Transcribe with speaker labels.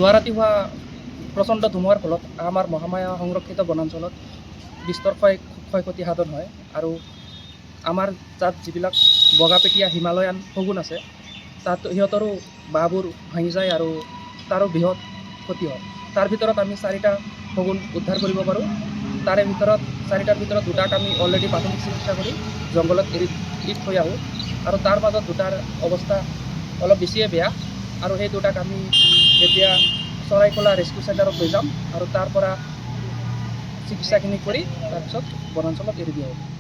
Speaker 1: যোৱা ৰাতি হোৱা প্ৰচণ্ড ধুমুহাৰ ফলত আমাৰ মহামায়া সংৰক্ষিত বনাঞ্চলত বিস্তৰ ক্ষয়ক্ষতি সাধন হয় আৰু আমাৰ তাত যিবিলাক বগাপেটীয়া হিমালয়ান শগুন আছে তাত সিহঁতৰো বাঁহবোৰ ভাঙি যায় আৰু তাৰো বৃহৎ ক্ষতি হয়। তাৰ ভিতৰত আমি 4টা শগুন উদ্ধাৰ কৰিব পাৰোঁ। তাৰে ভিতৰত 4টাৰ ভিতৰত 2টাক আমি অলৰেডি প্ৰাথমিক চিকিৎসা কৰি জংঘলত এৰি থৈ আহোঁ আৰু তাৰ মাজত 2টাৰ অৱস্থা অলপ বেছিয়ে বেয়া আৰু সেই 2টাক আমি এতিয়া চৰাইকলা ৰেস্কিউ চেণ্টাৰত লৈ যাম আৰু তাৰ পৰা চিকিৎসাখিনি কৰি তাৰপিছত বনাঞ্চলত এৰি দিয়া হ'ব।